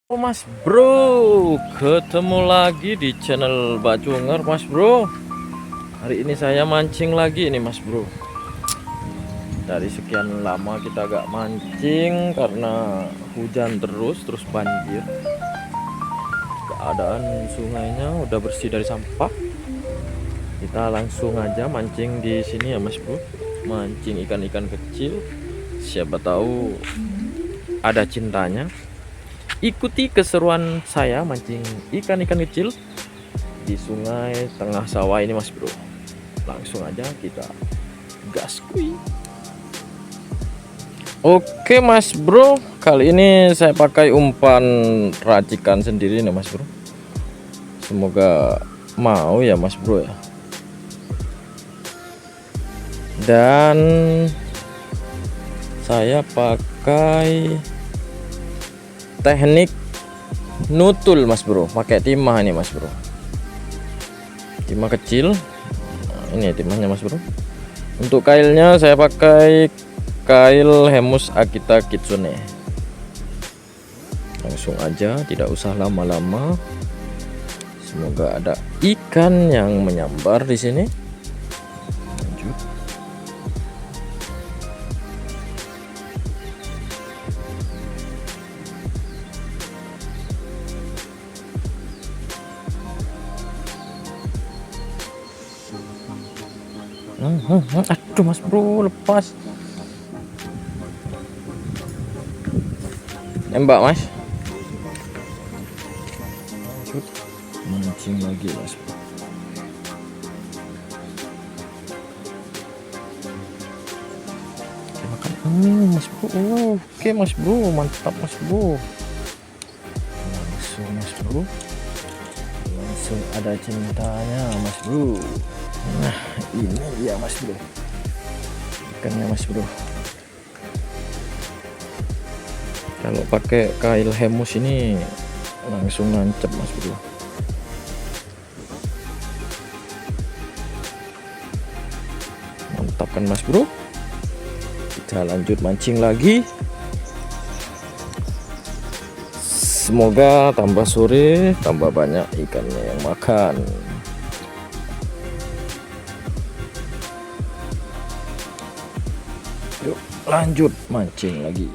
Oh Mas Bro, ketemu lagi di channel Bacunger Mas Bro. Hari ini saya mancing lagi ini Mas Bro. Dari sekian lama kita gak mancing karena hujan terus banjir. Keadaan sungainya udah bersih dari sampah. Kita langsung aja mancing di sini ya Mas Bro. Mancing ikan-ikan kecil. Siapa tahu ada cintanya. Ikuti keseruan saya mancing ikan-ikan kecil di sungai tengah sawah ini Mas Bro. Langsung aja kita gas kuy. Oke Mas Bro, kali ini saya pakai umpan racikan sendiri nih Mas Bro. Semoga mau ya Mas Bro ya. Dan saya pakai teknik nutul Mas Bro, pakai timah ini Mas Bro. Timah kecil. Nah, ini timahnya Mas Bro. Untuk kailnya saya pakai kail Hemus Akita Kitsune. Langsung aja, tidak usah lama-lama. Semoga ada ikan yang menyambar di sini. Lanjut. Aduh Mas Bro, lepas. Nembak Mas. Lanjut. Mancing lagi Mas Bro. Oke, makan. Mas Bro. Oke Mas Bro, mantap Mas Bro. Langsung Mas Bro. Langsung ada cintanya Mas Bro. Nah, ini dia Mas Bro. Ikannya Mas Bro. Kalau pakai kail Hemus ini langsung nancep Mas Bro. Mantap kan Mas Bro. Kita lanjut mancing lagi. Semoga tambah sore tambah banyak ikannya yang makan. Yuk lanjut mancing lagi.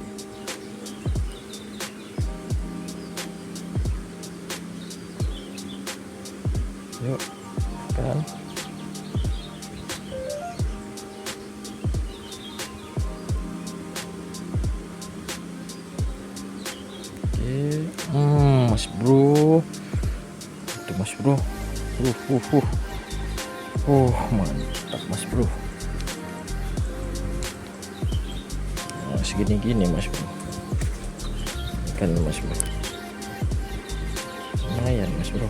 Yuk kan. Mas Bro, itu Mas Bro. Mantap Mas Bro. Nah, segini-gini Mas Bro. Ikan Mas Bro. Lumayan Mas Bro.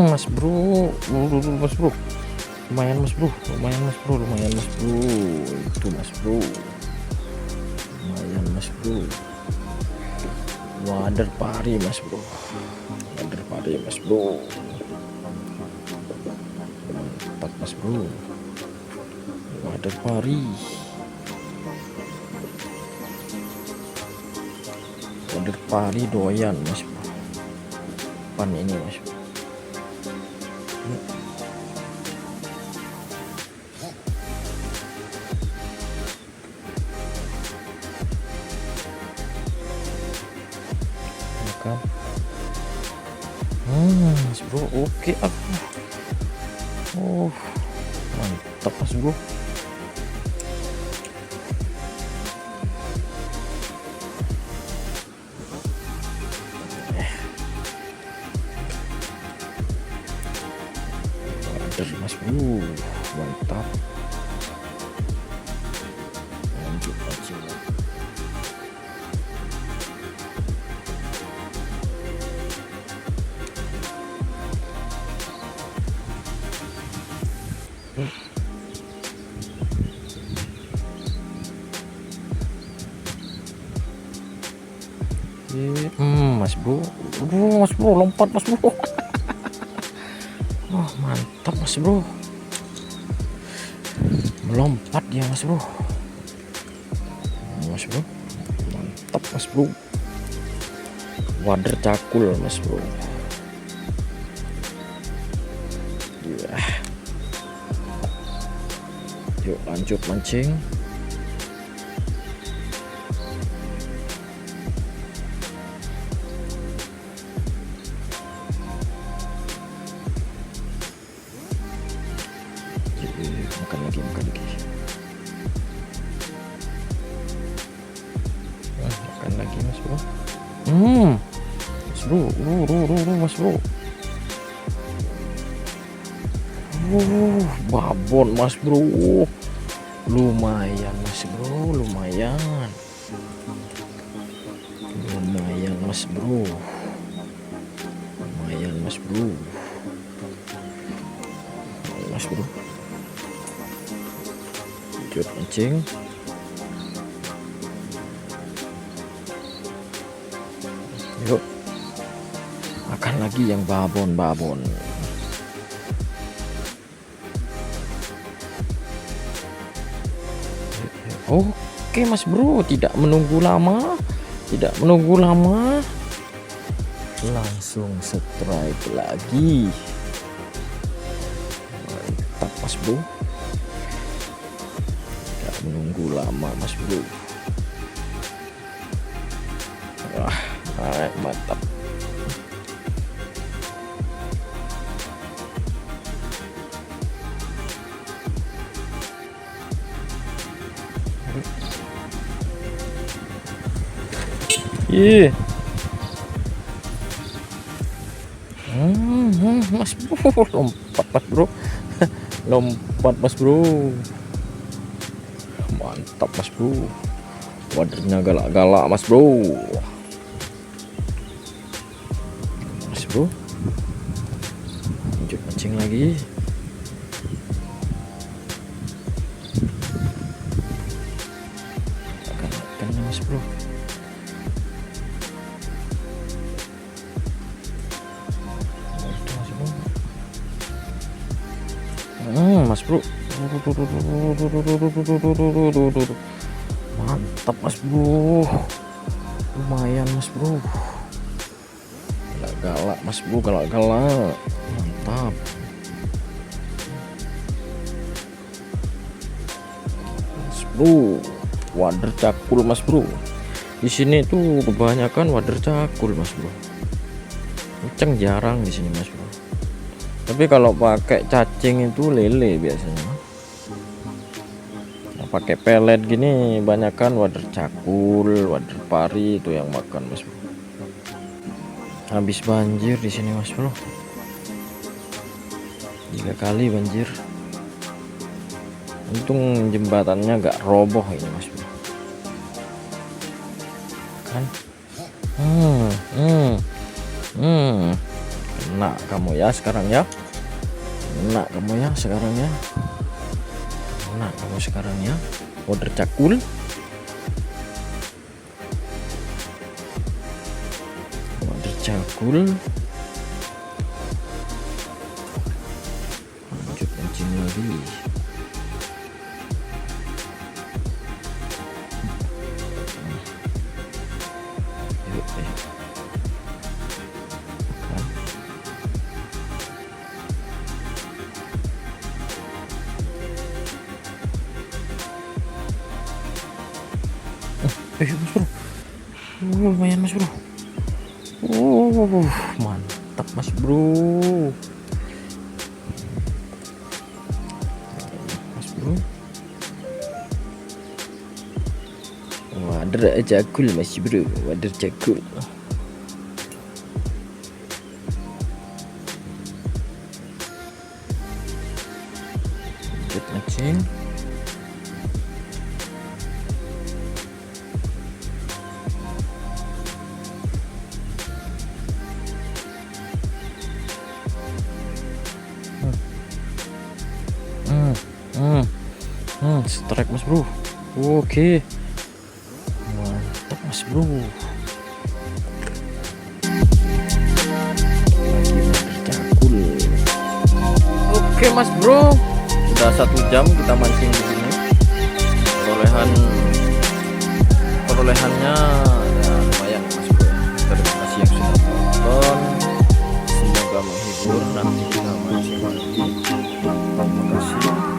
Mas Bro, Mas Bro, lumayan Mas Bro, lumayan Mas Bro, lumayan Mas Bro, itu Mas Bro, lumayan Mas Bro, wader pari Mas Bro, wader pari Mas Bro, mantap Mas Bro, wader pari, wader pari doyan Mas Bro, pan ini Mas Bro. Mas Bro, oke aku. Mantap Mas Bro. Wader Mas Bro, mantap. Lanjut mancing. Mas bro. Mas bro lompat mas bro. Oh mantap mas bro, melompat dia mas bro. Mas bro mantap mas bro, wader cakul mas bro. Ya. Yuk lanjut mancing. Makan lagi makan lagi. Makan lagi mas bro. Mas bro, mas bro. Babon mas bro. Lumayan mas bro, lumayan mas bro, lumayan mas bro, mas bro. Lanjut mancing. Yuk makan lagi yang babon. Oke mas bro, tidak menunggu lama, langsung strike lagi. Mantap mas bro, tidak menunggu lama mas bro. Wah mantap. Ih, mas bro, lompat mas bro, lompat mas bro, mantap mas bro, wadernya galak-galak mas bro, lanjut mancing lagi. Makan mas bro. Mas bro, mantap mas bro, lumayan mas bro, galak mas bro, galak, mantap mas bro. Wader cakul mas bro, di sini tuh kebanyakan wader cakul mas bro, kenceng jarang di sini mas bro. Tapi kalau pakai cacing itu lele biasanya. Nah, pakai pelet gini banyakan wader cakul, wader pari itu yang makan mas bro. Habis banjir di sini mas bro, 3 kali banjir. Untung jembatannya gak roboh ini mas bro. Kan? Kena kamu ya sekarang ya. Kena kamu ya sekarang ya. Kena kamu sekarang ya. Wader cakul. Wader cakul. Lanjut mancing lagi. Mas bro, lumayan mas bro. Mantap mas bro. Mas bro, wader cakul mas bro, wader cakul. Lanjut mancing. Strike mas bro. Oke, mantap mas bro. Oke Mas Bro, udah 1 jam kita mancing di sini. Perolehannya ya lumayan Mas Bro. Terima kasih yang sudah menonton. Semoga menghibur. Nanti kita mancing lagi. Terima kasih.